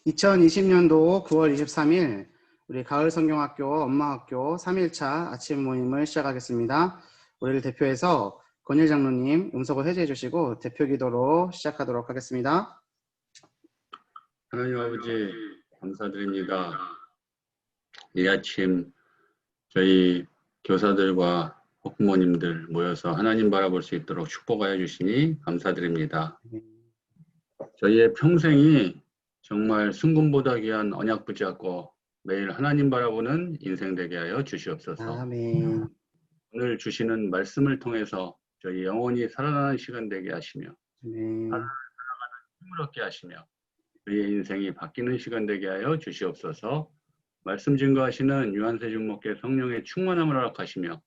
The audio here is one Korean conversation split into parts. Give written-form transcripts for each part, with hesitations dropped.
2020년도 9월 23일 우리 가을성경학교 엄마학교 3일차 아침 모임을 시작하겠습니다. 우리를 대표해서 권일 장로님 음성을 해제해 주시고 대표 기도로 시작하도록 하겠습니다. 하나님 아버지 감사드립니다. 이 아침 저희 교사들과 학부모님들 모여서 하나님 바라볼 수 있도록 축복하여 주시니 감사드립니다. 저희의 평생이 정말 순금보다 귀한 언약 붙잡고 매일 하나님 바라보는 인생 되게 하여 주시옵소서. 아멘. 오늘 주시는 말씀을 통해서 저희 영혼이 살아나는 시간 되게 하시며 아멘. 힘을 얻게 하시며 저희의 인생이 바뀌는 시간 되게 하여 주시옵소서. 말씀 증거하시는 유한세 중목께 성령의 충만함을 허락하시며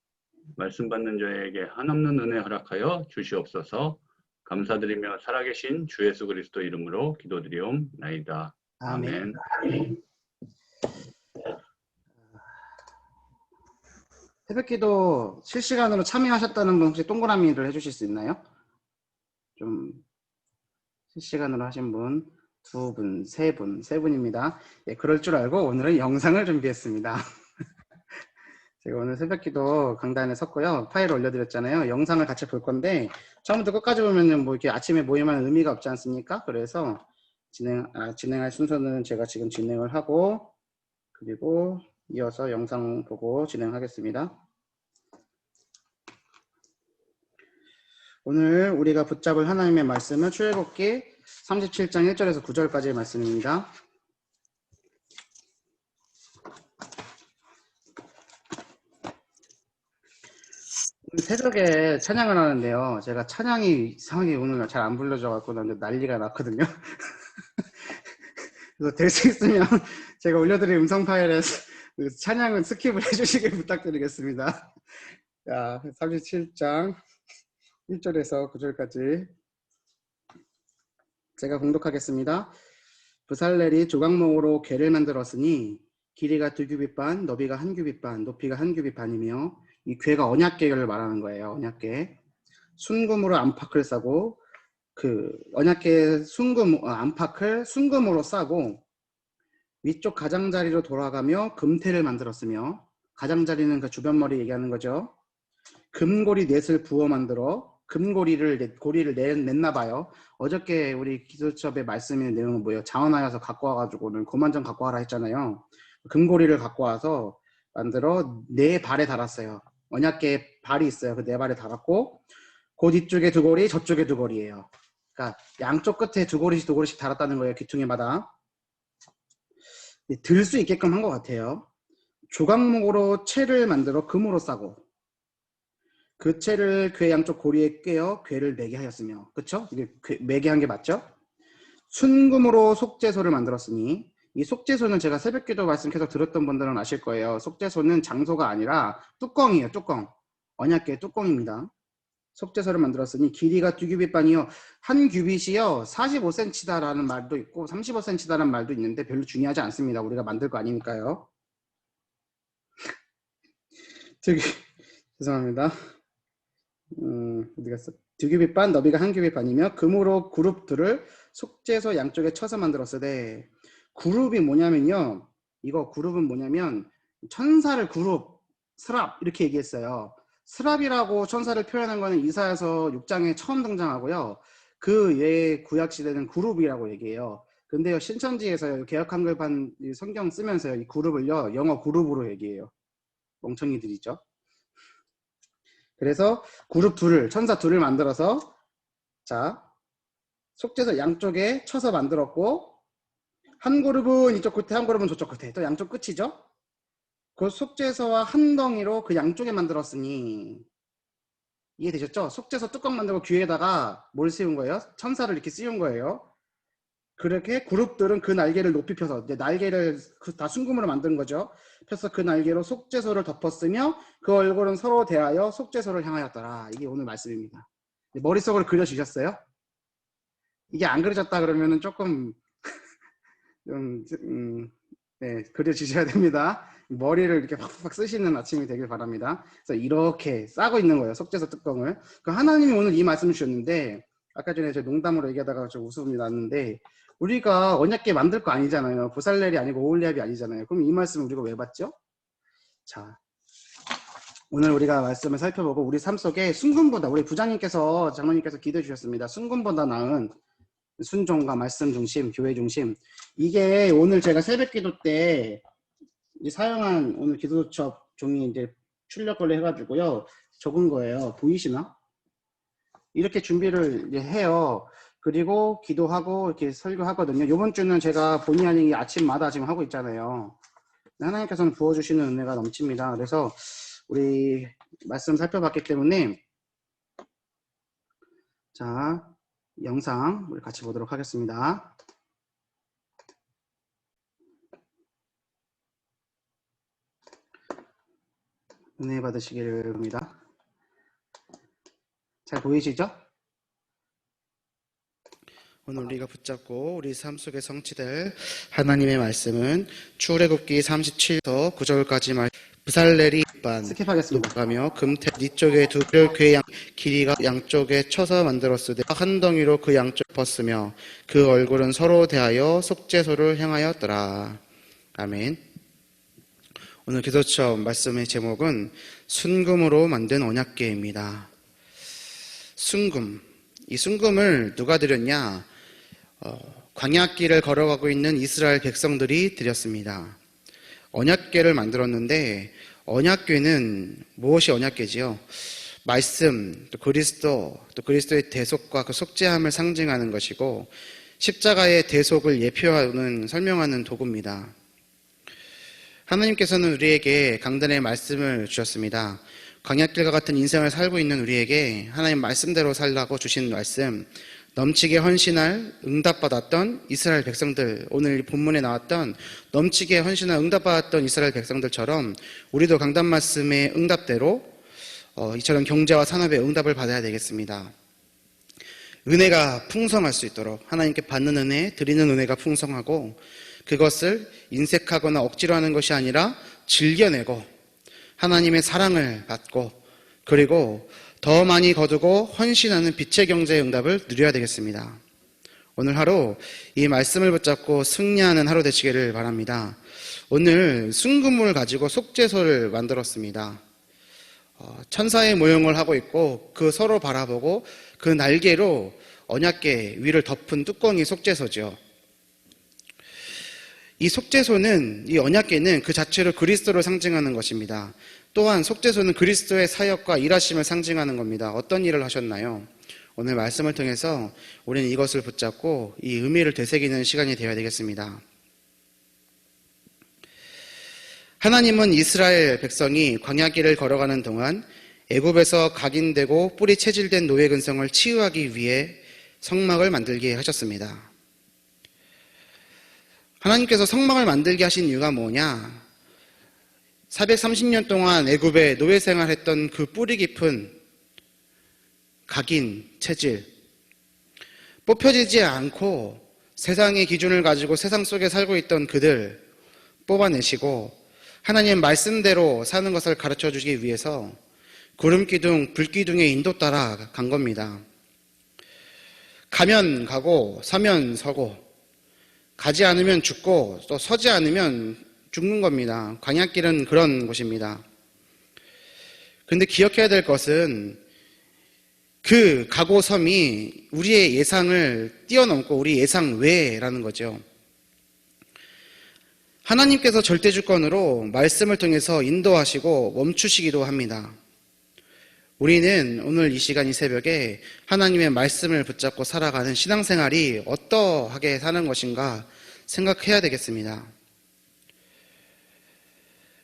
말씀 받는 저에게 한없는 은혜 허락하여 주시옵소서. 감사드리며 살아계신 주 예수 그리스도 이름으로 기도드리옵나이다. 아멘. 새벽기도 실시간으로 참여하셨다는 분 혹시 동그라미를 해주실 수 있나요? 좀 실시간으로 하신 분 2분, 3분, 3분입니다. 예, 그럴 줄 알고 오늘은 영상을 준비했습니다. 제가 오늘 새벽기도 강단에 섰고요. 파일을 올려드렸잖아요. 영상을 같이 볼 건데 처음부터 끝까지 보면은 뭐 이렇게 아침에 모임하는 의미가 없지 않습니까? 그래서 진행할 순서는 제가 지금 진행을 하고 그리고 이어서 영상 보고 진행하겠습니다. 오늘 우리가 붙잡을 하나님의 말씀은 출애굽기 37장 1절에서 9절까지의 말씀입니다. 오늘 새벽에 찬양을 하는데요. 제가 찬양이 이상하게 오늘 잘 안 불러져갖고 난리가 났거든요. 그래서 될 수 있으면 제가 올려드린 음성 파일에서 찬양은 스킵을 해주시길 부탁드리겠습니다. 자, 37장 1절에서 9절까지 제가 봉독하겠습니다. 브살렐이 조각목으로 궤를 만들었으니 길이가 2규빗 반, 너비가 1규빗 반, 높이가 1규빗 반이며 이 궤가 언약궤를 말하는 거예요. 언약궤. 순금으로 안팎을 싸고 그 언약궤 안팎을 순금으로 싸고 위쪽 가장자리로 돌아가며 금태를 만들었으며 가장자리는 그 주변머리 얘기하는 거죠. 금고리 넷을 부어 만들어 고리를 냈나 봐요. 어저께 우리 기도수업에 말씀 있는 내용은 뭐예요? 자원하여서 갖고 와가지고는 고만전 갖고 와라 했잖아요. 금고리를 갖고 와서 만들어 네 발에 달았어요. 언약궤 발이 있어요. 그 네 발에 달았고 그 뒤쪽에 2고리, 저쪽에 2고리예요. 그러니까 양쪽 끝에 2고리씩 달았다는 거예요. 귀퉁이마다. 들 수 있게끔 한 것 같아요. 조각목으로 채를 만들어 금으로 싸고 그 채를 궤 양쪽 고리에 꿰어 궤를 매게 하였으며, 그쵸? 이게 매게 한 게 맞죠? 순금으로 속죄소를 만들었으니, 이 속죄소는 제가 새벽기도 말씀 계속 들었던 분들은 아실 거예요. 속죄소는 장소가 아니라 뚜껑이에요. 뚜껑. 언약궤 뚜껑입니다. 속죄소를 만들었으니 길이가 2규빗 반이요. 1규빗이요 45cm다라는 말도 있고 35cm다라는 말도 있는데 별로 중요하지 않습니다. 우리가 만들 거 아니니까요. 죄송합니다. 어디 갔어? 2규빗 반, 너비가 1규빗 반이며 금으로 그룹들을 속죄소 양쪽에 쳐서 만들었으되, 그룹이 뭐냐면요. 이거 그룹은 뭐냐면 천사를 그룹, 스랍 이렇게 얘기했어요. 스랍이라고 천사를 표현한 거는 이사야서 6장에 처음 등장하고요. 그 외에 구약시대는 그룹이라고 얘기해요. 근데요, 신천지에서 개역 한글판 성경 쓰면서요, 이 그룹을요, 영어 그룹으로 얘기해요. 멍청이들이죠. 그래서 그룹 천사 둘을 만들어서, 자, 속죄소 양쪽에 쳐서 만들었고, 한 그룹은 이쪽 끝에, 한 그룹은 저쪽 끝에, 또 양쪽 끝이죠? 그 속죄소와 한 덩이로 그 양쪽에 만들었으니, 이해되셨죠? 속죄소 뚜껑 만들고 귀에다가 뭘 씌운 거예요? 천사를 이렇게 씌운 거예요. 그렇게 그룹들은 그 날개를 높이 펴서, 이제 날개를 다 순금으로 만든 거죠. 펴서 그 날개로 속죄소를 덮었으며 그 얼굴은 서로 대하여 속죄소를 향하였더라. 이게 오늘 말씀입니다. 머릿속으로 그려주셨어요? 이게 안 그려졌다 그러면은 조금 네, 그려주셔야 됩니다. 머리를 이렇게 팍팍 쓰시는 아침이 되길 바랍니다. 그래서 이렇게 싸고 있는 거예요. 속죄소 뚜껑을. 그 하나님이 오늘 이 말씀을 주셨는데, 아까 전에 제가 농담으로 얘기하다가 좀 웃음이 났는데, 우리가 언약궤 만들 거 아니잖아요. 부살렐이 아니고 오홀리압이 아니잖아요. 그럼 이 말씀을 우리가 왜 받죠? 자, 오늘 우리가 말씀을 살펴보고 우리 삶 속에 순금보다, 우리 부장님께서, 장로님께서 기도해 주셨습니다. 순금보다 나은 순종과 말씀 중심, 교회 중심. 이게 오늘 제가 새벽 기도 때 이제 사용한 오늘 기도수첩 종이 이제 출력 걸로 해가지고요. 적은 거예요. 보이시나? 이렇게 준비를 이제 해요. 그리고 기도하고 이렇게 설교하거든요. 이번 주는 제가 본의 아니게 아침마다 지금 하고 있잖아요. 하나님께서는 부어주시는 은혜가 넘칩니다. 그래서 우리 말씀 살펴봤기 때문에 자, 영상 우리 같이 보도록 하겠습니다. 은혜 받으시기를 바랍니다. 잘 보이시죠? 오늘 우리가 붙잡고 우리 삶 속에 성취될 하나님의 말씀은 출애굽기 37서 9절까지 말. 부살렐이 스킵하겠습니다. 가며 금태 뒤쪽에 두 궤 길이가 양쪽에 쳐서 만들었으되 한 덩이로 그 양쪽 벗으며 그 얼굴은 서로 대하여 속죄소를 향하였더라. 아멘. 오늘 기도처 말씀의 제목은 순금으로 만든 언약궤입니다. 순금. 이 순금을 누가 드렸냐? 광야길을 걸어가고 있는 이스라엘 백성들이 드렸습니다. 언약궤를 만들었는데 언약궤는 무엇이 언약궤지요? 말씀, 또 그리스도, 또 그리스도의 대속과 그 속죄함을 상징하는 것이고 십자가의 대속을 예표하는 설명하는 도구입니다. 하나님께서는 우리에게 강단의 말씀을 주셨습니다. 광야길과 같은 인생을 살고 있는 우리에게 하나님 말씀대로 살라고 주신 말씀, 넘치게 헌신할 응답받았던 이스라엘 백성들, 오늘 본문에 나왔던 넘치게 헌신할 응답받았던 이스라엘 백성들처럼 우리도 강단 말씀의 응답대로 이처럼 경제와 산업의 응답을 받아야 되겠습니다. 은혜가 풍성할 수 있도록 하나님께 받는 은혜, 드리는 은혜가 풍성하고 그것을 인색하거나 억지로 하는 것이 아니라 즐겨내고 하나님의 사랑을 받고 그리고 더 많이 거두고 헌신하는 빛의 경제의 응답을 누려야 되겠습니다. 오늘 하루 이 말씀을 붙잡고 승리하는 하루 되시기를 바랍니다. 오늘 순금을 가지고 속죄소를 만들었습니다. 천사의 모형을 하고 있고 그 서로 바라보고 그 날개로 언약궤 위를 덮은 뚜껑이 속죄소죠. 이 속죄소는, 이 언약궤는 그 자체로 그리스도를 상징하는 것입니다. 또한 속죄소는 그리스도의 사역과 일하심을 상징하는 겁니다. 어떤 일을 하셨나요? 오늘 말씀을 통해서 우리는 이것을 붙잡고 이 의미를 되새기는 시간이 되어야 되겠습니다. 하나님은 이스라엘 백성이 광야길을 걸어가는 동안 애굽에서 각인되고 뿌리 체질된 노예 근성을 치유하기 위해 성막을 만들게 하셨습니다. 하나님께서 성막을 만들게 하신 이유가 뭐냐? 430년 동안 애굽에 노예 생활했던 그 뿌리 깊은 각인, 체질, 뽑혀지지 않고 세상의 기준을 가지고 세상 속에 살고 있던 그들 뽑아내시고 하나님 말씀대로 사는 것을 가르쳐 주시기 위해서 구름기둥, 불기둥의 인도 따라 간 겁니다. 가면 가고 서면 서고 가지 않으면 죽고 또 서지 않으면 죽는 겁니다. 광야길은 그런 곳입니다. 그런데 기억해야 될 것은 그 가고 섬이 우리의 예상을 뛰어넘고 우리 예상 외라는 거죠. 하나님께서 절대주권으로 말씀을 통해서 인도하시고 멈추시기도 합니다. 우리는 오늘 이 시간 이 새벽에 하나님의 말씀을 붙잡고 살아가는 신앙생활이 어떠하게 사는 것인가 생각해야 되겠습니다.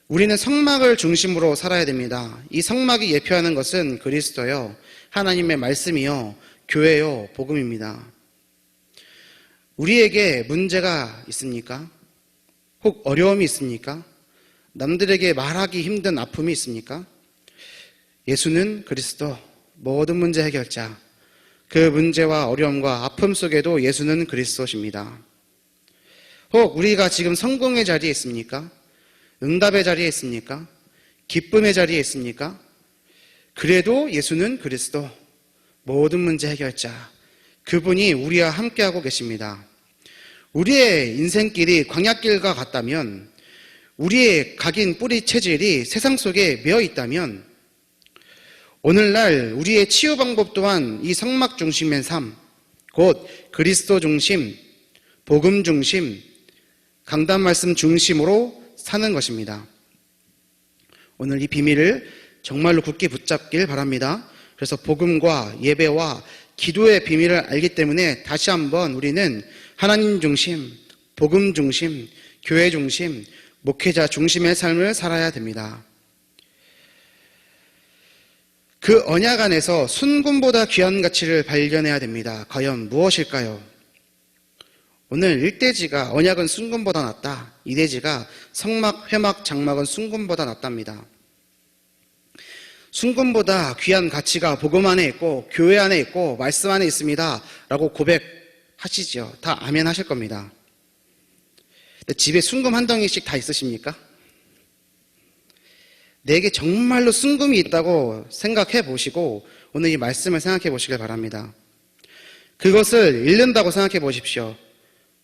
우리는 성막을 중심으로 살아야 됩니다. 이 성막이 예표하는 것은 그리스도요, 하나님의 말씀이요, 교회요, 복음입니다. 우리에게 문제가 있습니까? 혹 어려움이 있습니까? 남들에게 말하기 힘든 아픔이 있습니까? 예수는 그리스도, 모든 문제 해결자. 그 문제와 어려움과 아픔 속에도 예수는 그리스도십니다. 혹 우리가 지금 성공의 자리에 있습니까? 응답의 자리에 있습니까? 기쁨의 자리에 있습니까? 그래도 예수는 그리스도, 모든 문제 해결자. 그분이 우리와 함께하고 계십니다. 우리의 인생길이 광야길과 같다면, 우리의 각인 뿌리 체질이 세상 속에 매어 있다면, 오늘날 우리의 치유 방법 또한 이 성막 중심의 삶, 곧 그리스도 중심, 복음 중심, 강단 말씀 중심으로 사는 것입니다. 오늘 이 비밀을 정말로 굳게 붙잡길 바랍니다. 그래서 복음과 예배와 기도의 비밀을 알기 때문에 다시 한번 우리는 하나님 중심, 복음 중심, 교회 중심, 목회자 중심의 삶을 살아야 됩니다. 그 언약 안에서 순금보다 귀한 가치를 발견해야 됩니다. 과연 무엇일까요? 오늘 1대지가 언약은 순금보다 낫다. 2대지가 성막, 회막, 장막은 순금보다 낫답니다. 순금보다 귀한 가치가 복음 안에 있고 교회 안에 있고 말씀 안에 있습니다 라고 고백하시죠. 다 아멘 하실 겁니다. 집에 순금 한 덩이씩 다 있으십니까? 내게 정말로 순금이 있다고 생각해 보시고 오늘 이 말씀을 생각해 보시길 바랍니다. 그것을 잃는다고 생각해 보십시오.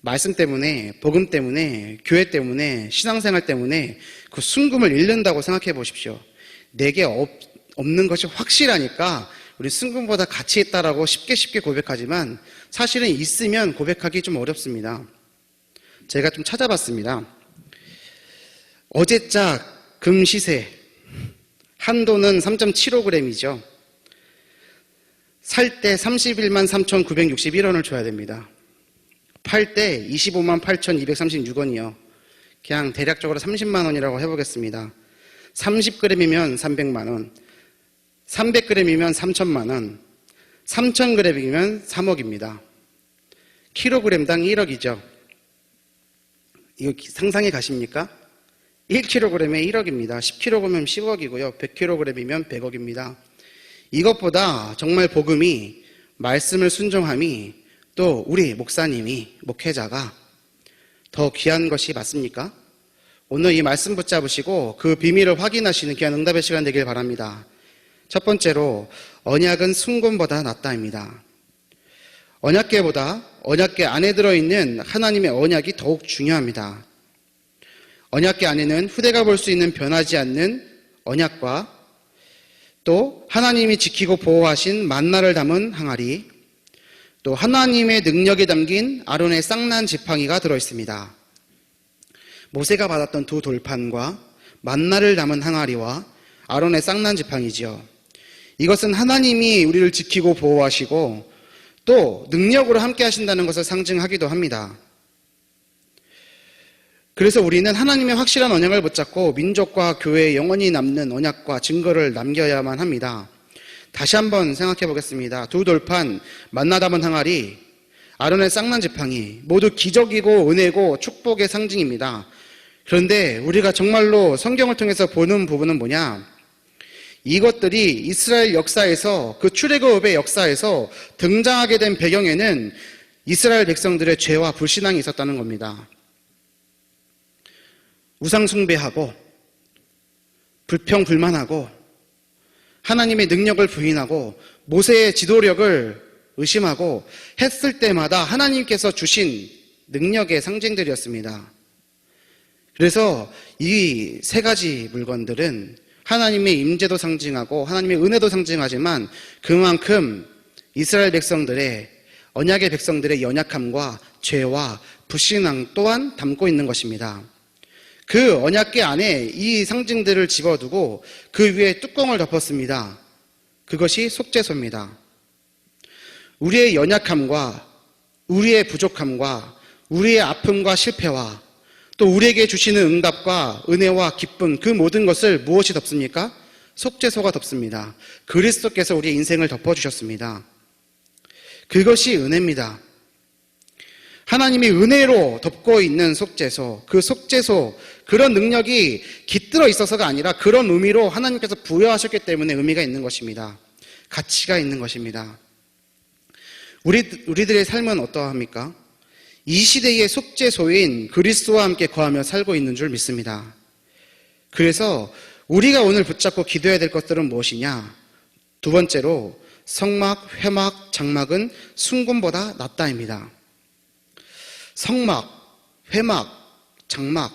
말씀 때문에, 복음 때문에, 교회 때문에, 신앙생활 때문에 그 순금을 잃는다고 생각해 보십시오. 내게 없는 것이 확실하니까 우리 순금보다 가치 있다라고 쉽게 고백하지만 사실은 있으면 고백하기 좀 어렵습니다. 제가 좀 찾아봤습니다. 어제짝 금 시세 한도는 3.75g이죠. 살 때 31만 3,961원을 줘야 됩니다. 팔 때 25만 8,236원이요. 그냥 대략적으로 30만 원이라고 해보겠습니다. 30g이면 300만 원, 300g이면 3천만 원, 3,000g이면 3억입니다. 킬로그램당 1억이죠. 이거 상상이 가십니까? 1kg에 1억입니다. 10kg면 10억이고요. 100kg이면 100억입니다. 이것보다 정말 복음이, 말씀을 순종함이, 또 우리 목사님이, 목회자가 더 귀한 것이 맞습니까? 오늘 이 말씀 붙잡으시고 그 비밀을 확인하시는 귀한 응답의 시간 되길 바랍니다. 첫 번째로 언약은 순금보다 낫다입니다. 언약궤보다 언약궤 안에 들어있는 하나님의 언약이 더욱 중요합니다. 언약궤 안에는 후대가 볼 수 있는 변하지 않는 언약과 또 하나님이 지키고 보호하신 만나를 담은 항아리, 또 하나님의 능력이 담긴 아론의 쌍난 지팡이가 들어있습니다. 모세가 받았던 두 돌판과 만나를 담은 항아리와 아론의 쌍난 지팡이지요. 이것은 하나님이 우리를 지키고 보호하시고 또 능력으로 함께 하신다는 것을 상징하기도 합니다. 그래서 우리는 하나님의 확실한 언약을 붙잡고 민족과 교회에 영원히 남는 언약과 증거를 남겨야만 합니다. 다시 한번 생각해 보겠습니다. 두 돌판, 만나 담은 항아리, 아론의 쌍난 지팡이 모두 기적이고 은혜고 축복의 상징입니다. 그런데 우리가 정말로 성경을 통해서 보는 부분은 뭐냐? 이것들이 이스라엘 역사에서, 그 출애굽의 역사에서 등장하게 된 배경에는 이스라엘 백성들의 죄와 불신앙이 있었다는 겁니다. 우상 숭배하고 불평불만하고 하나님의 능력을 부인하고 모세의 지도력을 의심하고 했을 때마다 하나님께서 주신 능력의 상징들이었습니다. 그래서 이 세 가지 물건들은 하나님의 임재도 상징하고 하나님의 은혜도 상징하지만 그만큼 이스라엘 백성들의, 언약의 백성들의 연약함과 죄와 불신앙 또한 담고 있는 것입니다. 그 언약궤 안에 이 상징들을 집어두고 그 위에 뚜껑을 덮었습니다. 그것이 속죄소입니다. 우리의 연약함과 우리의 부족함과 우리의 아픔과 실패와 또 우리에게 주시는 응답과 은혜와 기쁨, 그 모든 것을 무엇이 덮습니까? 속죄소가 덮습니다. 그리스도께서 우리의 인생을 덮어주셨습니다. 그것이 은혜입니다. 하나님이 은혜로 덮고 있는 속죄소, 그 속죄소, 그런 능력이 깃들어 있어서가 아니라 그런 의미로 하나님께서 부여하셨기 때문에 의미가 있는 것입니다. 가치가 있는 것입니다. 우리들의 삶은 어떠합니까? 이 시대의 속죄소인 그리스도와 함께 거하며 살고 있는 줄 믿습니다. 그래서 우리가 오늘 붙잡고 기도해야 될 것들은 무엇이냐? 두 번째로 성막, 회막, 장막은 순금보다 낫다입니다. 성막, 회막, 장막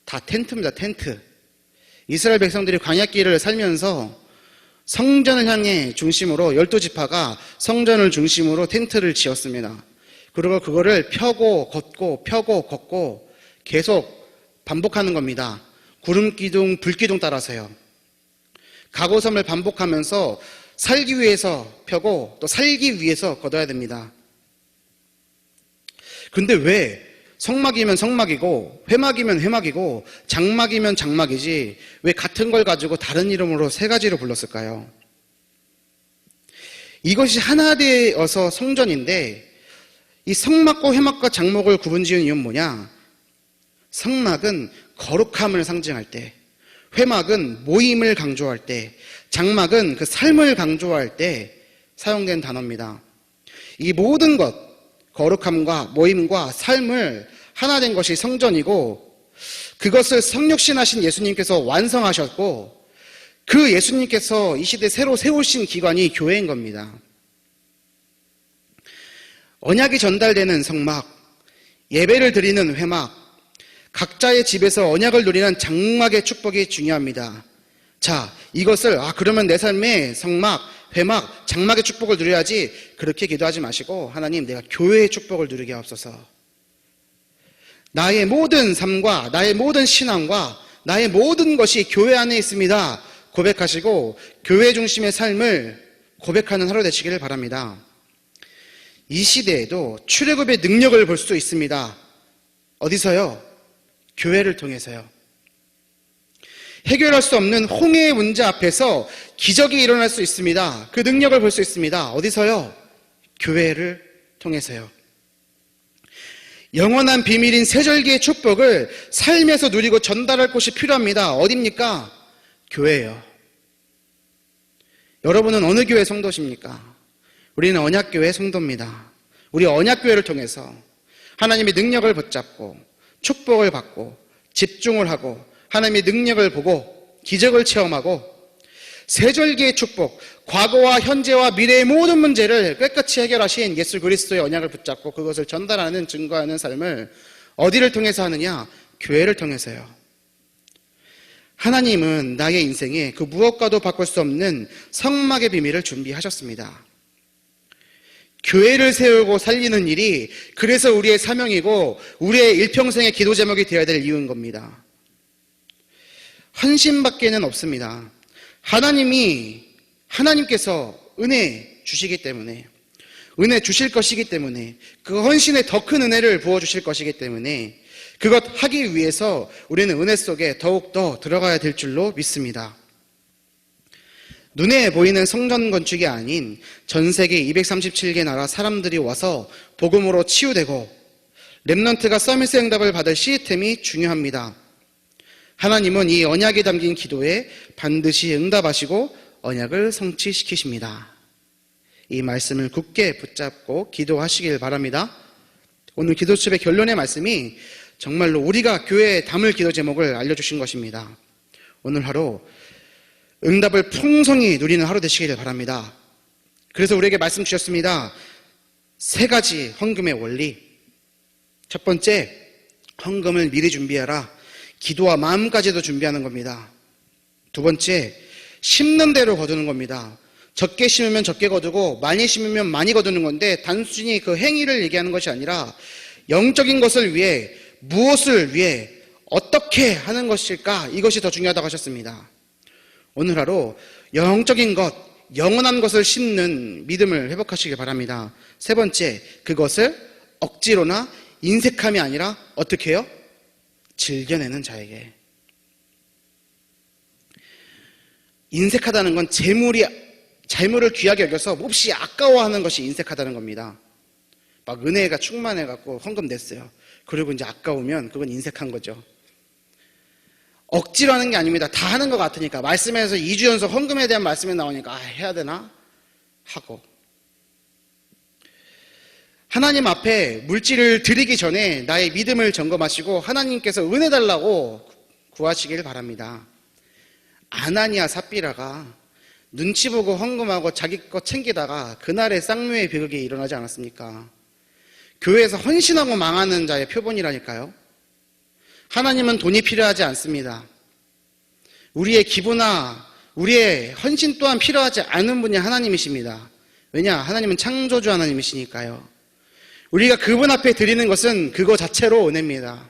다 텐트입니다. 텐트. 이스라엘 백성들이 광야길을 살면서 성전을 향해 중심으로 12지파가 성전을 중심으로 텐트를 지었습니다. 그리고 그거를 펴고 걷고 펴고 걷고 계속 반복하는 겁니다. 구름기둥, 불기둥 따라서요. 가고섬을 반복하면서 살기 위해서 펴고 또 살기 위해서 걷어야 됩니다. 근데 왜 성막이면 성막이고 회막이면 회막이고 장막이면 장막이지 왜 같은 걸 가지고 다른 이름으로 세 가지로 불렀을까요? 이것이 하나 되어서 성전인데 이 성막과 회막과 장막을 구분지은 이유는 뭐냐? 성막은 거룩함을 상징할 때, 회막은 모임을 강조할 때, 장막은 그 삶을 강조할 때 사용된 단어입니다. 이 모든 것, 거룩함과 모임과 삶을 하나 된 것이 성전이고 그것을 성육신하신 예수님께서 완성하셨고 그 예수님께서 이 시대에 새로 세우신 기관이 교회인 겁니다. 언약이 전달되는 성막, 예배를 드리는 회막, 각자의 집에서 언약을 누리는 장막의 축복이 중요합니다. 자, 이것을 그러면 내 삶에 성막, 회막, 장막의 축복을 누려야지 그렇게 기도하지 마시고 하나님 내가 교회의 축복을 누리게 하옵소서. 나의 모든 삶과 나의 모든 신앙과 나의 모든 것이 교회 안에 있습니다. 고백하시고 교회 중심의 삶을 고백하는 하루 되시기를 바랍니다. 이 시대에도 출애굽의 능력을 볼 수 있습니다. 어디서요? 교회를 통해서요. 해결할 수 없는 홍해의 문제 앞에서 기적이 일어날 수 있습니다. 그 능력을 볼 수 있습니다. 어디서요? 교회를 통해서요. 영원한 비밀인 세절기의 축복을 삶에서 누리고 전달할 곳이 필요합니다. 어디입니까? 교회예요. 여러분은 어느 교회 성도십니까? 우리는 언약교회 성도입니다. 우리 언약교회를 통해서 하나님의 능력을 붙잡고 축복을 받고 집중을 하고 하나님의 능력을 보고 기적을 체험하고 세절기의 축복, 과거와 현재와 미래의 모든 문제를 깨끗이 해결하신 예수 그리스도의 언약을 붙잡고 그것을 전달하는 증거하는 삶을 어디를 통해서 하느냐? 교회를 통해서요. 하나님은 나의 인생에 그 무엇과도 바꿀 수 없는 성막의 비밀을 준비하셨습니다. 교회를 세우고 살리는 일이 그래서 우리의 사명이고 우리의 일평생의 기도 제목이 되어야 될 이유인 겁니다. 헌신밖에는 없습니다. 하나님께서 은혜 주시기 때문에 은혜 주실 것이기 때문에 그 헌신에 더 큰 은혜를 부어주실 것이기 때문에 그것 하기 위해서 우리는 은혜 속에 더욱더 들어가야 될 줄로 믿습니다. 눈에 보이는 성전 건축이 아닌 전 세계 237개 나라 사람들이 와서 복음으로 치유되고 렘넌트가 서비스 응답을 받을 시스템이 중요합니다. 하나님은 이 언약에 담긴 기도에 반드시 응답하시고 언약을 성취시키십니다. 이 말씀을 굳게 붙잡고 기도하시길 바랍니다. 오늘 기도집의 결론의 말씀이 정말로 우리가 교회에 담을 기도 제목을 알려주신 것입니다. 오늘 하루 응답을 풍성히 누리는 하루 되시기를 바랍니다. 그래서 우리에게 말씀 주셨습니다. 3가지 헌금의 원리. 첫 번째, 헌금을 미리 준비하라. 기도와 마음까지도 준비하는 겁니다. 두 번째, 심는 대로 거두는 겁니다. 적게 심으면 적게 거두고 많이 심으면 많이 거두는 건데 단순히 그 행위를 얘기하는 것이 아니라 영적인 것을 위해 무엇을 위해 어떻게 하는 것일까? 이것이 더 중요하다고 하셨습니다. 오늘 하루 영적인 것, 영원한 것을 심는 믿음을 회복하시길 바랍니다. 세 번째, 그것을 억지로나 인색함이 아니라 어떻게 해요? 즐겨내는 자에게. 인색하다는 건 재물을 귀하게 여겨서 몹시 아까워하는 것이 인색하다는 겁니다. 막 은혜가 충만해갖고 헌금 냈어요. 그리고 이제 아까우면 그건 인색한 거죠. 억지로 하는 게 아닙니다. 다 하는 것 같으니까. 말씀에서 2주 연속 헌금에 대한 말씀이 나오니까 해야 되나? 하고. 하나님 앞에 물질을 드리기 전에 나의 믿음을 점검하시고 하나님께서 은혜 달라고 구하시길 바랍니다. 아나니아 삽비라가 눈치 보고 헌금하고 자기 것 챙기다가 그날의 쌍묘의 비극이 일어나지 않았습니까? 교회에서 헌신하고 망하는 자의 표본이라니까요. 하나님은 돈이 필요하지 않습니다. 우리의 기부나 우리의 헌신 또한 필요하지 않은 분이 하나님이십니다. 왜냐? 하나님은 창조주 하나님이시니까요. 우리가 그분 앞에 드리는 것은 그거 자체로 은혜입니다.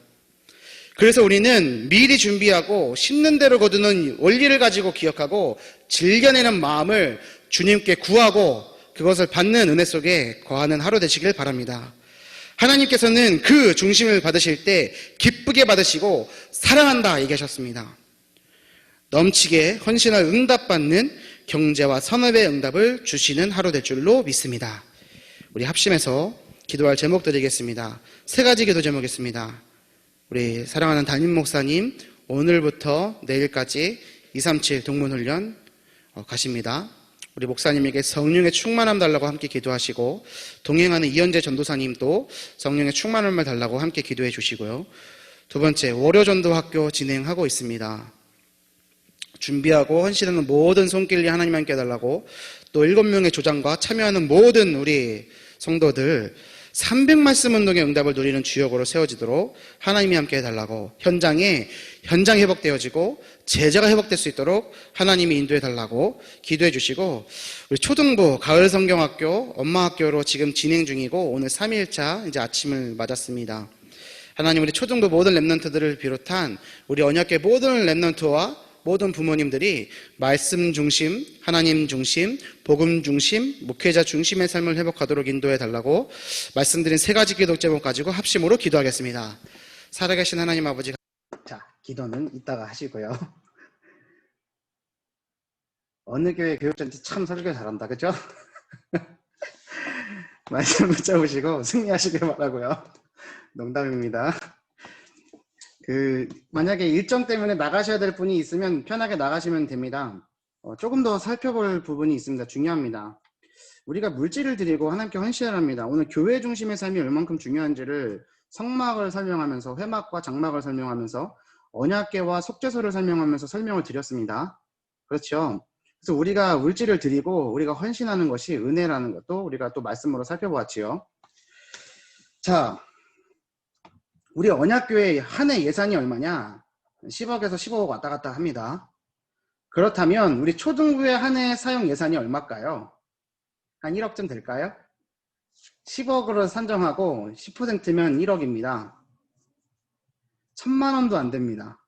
그래서 우리는 미리 준비하고 심는 대로 거두는 원리를 가지고 기억하고 즐겨내는 마음을 주님께 구하고 그것을 받는 은혜 속에 거하는 하루 되시길 바랍니다. 하나님께서는 그 중심을 받으실 때 기쁘게 받으시고 사랑한다 얘기하셨습니다. 넘치게 헌신할 응답받는 경제와 선업의 응답을 주시는 하루 될 줄로 믿습니다. 우리 합심해서 기도할 제목 드리겠습니다. 세 가지 기도 제목 있습니다. 우리 사랑하는 담임 목사님 오늘부터 내일까지 237 동문훈련 가십니다. 우리 목사님에게 성령의 충만함 달라고 함께 기도하시고 동행하는 이현재 전도사님도 성령의 충만함을 달라고 함께 기도해 주시고요. 두 번째, 월요전도학교 진행하고 있습니다. 준비하고 헌신하는 모든 손길이 하나님 함께 해달라고, 또 7명의 조장과 참여하는 모든 우리 성도들 300말씀 운동의 응답을 누리는 주역으로 세워지도록 하나님이 함께 해달라고, 현장이 회복되어지고 제자가 회복될 수 있도록 하나님이 인도해달라고 기도해 주시고, 우리 초등부 가을 성경학교 엄마학교로 지금 진행 중이고 오늘 3일차 이제 아침을 맞았습니다. 하나님, 우리 초등부 모든 랩런트들을 비롯한 우리 언약계 모든 랩런트와 모든 부모님들이 말씀 중심, 하나님 중심, 복음 중심, 목회자 중심의 삶을 회복하도록 인도해 달라고 말씀드린 세 가지 기도 제목 가지고 합심으로 기도하겠습니다. 살아계신 하나님 아버지, 자, 기도는 이따가 하시고요. 어느 교회 교육자한테 참 설교 잘한다, 그죠? 말씀 붙잡으시고 승리하시길 바라고요. 농담입니다. 만약에 일정 때문에 나가셔야 될 분이 있으면 편하게 나가시면 됩니다. 조금 더 살펴볼 부분이 있습니다. 중요합니다. 우리가 물질을 드리고 하나님께 헌신을 합니다. 오늘 교회 중심의 삶이 얼만큼 중요한지를 성막을 설명하면서, 회막과 장막을 설명하면서, 언약궤와 속죄소를 설명하면서 설명을 드렸습니다. 그렇죠? 그래서 우리가 물질을 드리고 우리가 헌신하는 것이 은혜라는 것도 우리가 또 말씀으로 살펴보았지요. 자, 우리 언약교회 한 해 예산이 얼마냐? 10억에서 15억 왔다 갔다 합니다. 그렇다면 우리 초등부의 한 해 사용 예산이 얼마일까요? 한 1억쯤 될까요? 10억으로 산정하고 10%면 1억입니다. 1,000만 원도 안 됩니다.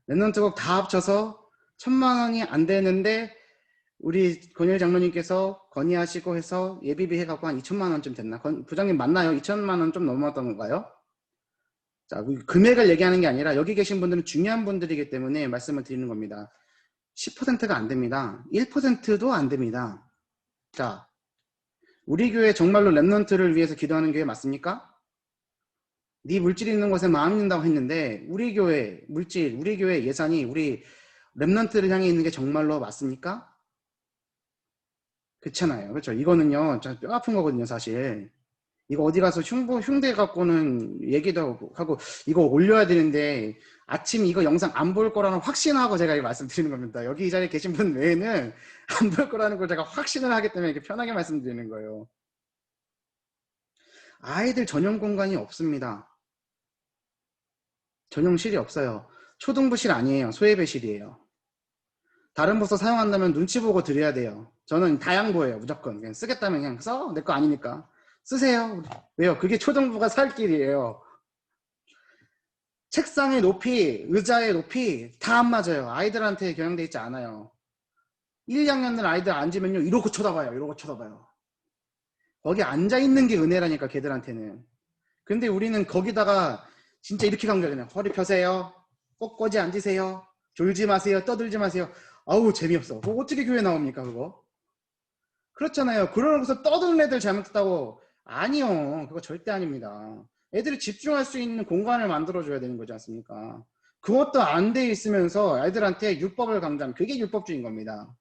랩런트곡 다 합쳐서 1,000만 원이 안 되는데 우리 권일 장로님께서 건의하시고 해서 예비비 해갖고 한 2,000만 원쯤 됐나? 부장님 맞나요? 2,000만 원 좀 넘었던 건가요? 자, 금액을 얘기하는 게 아니라 여기 계신 분들은 중요한 분들이기 때문에 말씀을 드리는 겁니다. 10%가 안 됩니다. 1%도 안 됩니다. 자, 우리 교회 정말로 랩런트를 위해서 기도하는 교회 맞습니까? 네 물질 있는 곳에 마음 있는다고 했는데 우리 교회 물질, 우리 교회 예산이 우리 랩런트를 향해 있는 게 정말로 맞습니까? 그렇잖아요. 그렇죠? 이거는요, 뼈 아픈 거거든요, 사실. 이거 어디 가서 흉대 갖고는 얘기도 하고 이거 올려야 되는데 아침 이거 영상 안 볼 거라는 확신하고 제가 말씀드리는 겁니다. 여기 이 자리에 계신 분 외에는 안 볼 거라는 걸 제가 확신을 하기 때문에 이렇게 편하게 말씀드리는 거예요. 아이들 전용 공간이 없습니다. 전용실이 없어요. 초등부실 아니에요. 소예배실이에요. 다른 부서 사용한다면 눈치 보고 드려야 돼요. 저는 다양보예요. 무조건 그냥 쓰겠다면 그냥 써. 내 거 아니니까 쓰세요. 왜요? 그게 초등부가 살 길이에요. 책상의 높이, 의자의 높이 다 안 맞아요. 아이들한테 경영돼 있지 않아요. 1, 2학년들 아이들 앉으면요 이러고 쳐다봐요. 이러고 쳐다봐요. 거기 앉아있는 게 은혜라니까, 걔들한테는. 근데 우리는 거기다가 진짜 이렇게 강조해. 그냥 허리 펴세요. 꼿꼿이 앉으세요. 졸지 마세요. 떠들지 마세요. 아우 재미없어. 그거 어떻게 교회 나옵니까 그거? 그렇잖아요. 그러고서 떠드는 애들 잘못했다고. 아니요. 그거 절대 아닙니다. 애들이 집중할 수 있는 공간을 만들어줘야 되는 거지 않습니까? 그것도 안 돼 있으면서 애들한테 율법을 강조하면 그게 율법주의인 겁니다.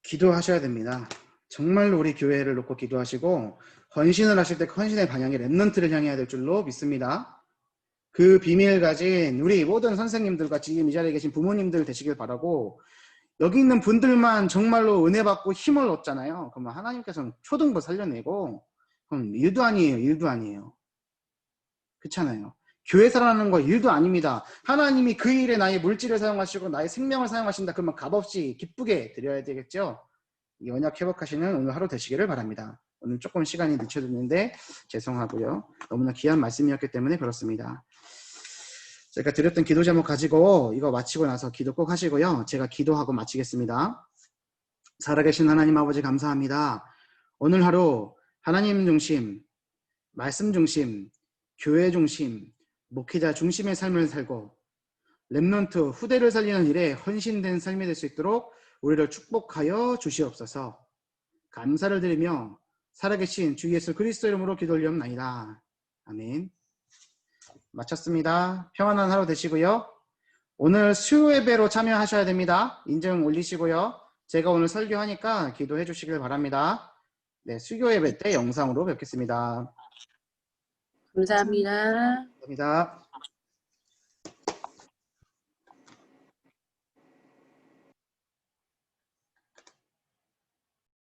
기도하셔야 됩니다. 정말로 우리 교회를 놓고 기도하시고 헌신을 하실 때 헌신의 방향이 랩런트를 향해야 될 줄로 믿습니다. 그 비밀 가진 우리 모든 선생님들과 지금 이 자리에 계신 부모님들 되시길 바라고, 여기 있는 분들만 정말로 은혜 받고 힘을 얻잖아요. 그러면 하나님께서는 초등부 살려내고 그럼 일도 아니에요. 일도 아니에요. 그렇잖아요. 교회 살아나는 거 일도 아닙니다. 하나님이 그 일에 나의 물질을 사용하시고 나의 생명을 사용하신다. 그러면 값없이 기쁘게 드려야 되겠죠. 이 언약 회복하시는 오늘 하루 되시기를 바랍니다. 오늘 조금 시간이 늦춰졌는데 죄송하고요. 너무나 귀한 말씀이었기 때문에 그렇습니다. 제가 드렸던 기도 제목 가지고 이거 마치고 나서 기도 꼭 하시고요. 제가 기도하고 마치겠습니다. 살아계신 하나님 아버지 감사합니다. 오늘 하루 하나님 중심, 말씀 중심, 교회 중심, 목회자 중심의 삶을 살고 렘넌트 후대를 살리는 일에 헌신된 삶이 될 수 있도록 우리를 축복하여 주시옵소서. 감사를 드리며 살아계신 주 예수 그리스도 이름으로 기도 올리옵나이다. 아멘. 마쳤습니다. 평안한 하루 되시고요. 오늘 수요 예배로 참여하셔야 됩니다. 인증 올리시고요. 제가 오늘 설교하니까 기도해 주시길 바랍니다. 네, 수요 예배 때 영상으로 뵙겠습니다. 감사합니다. 감사합니다.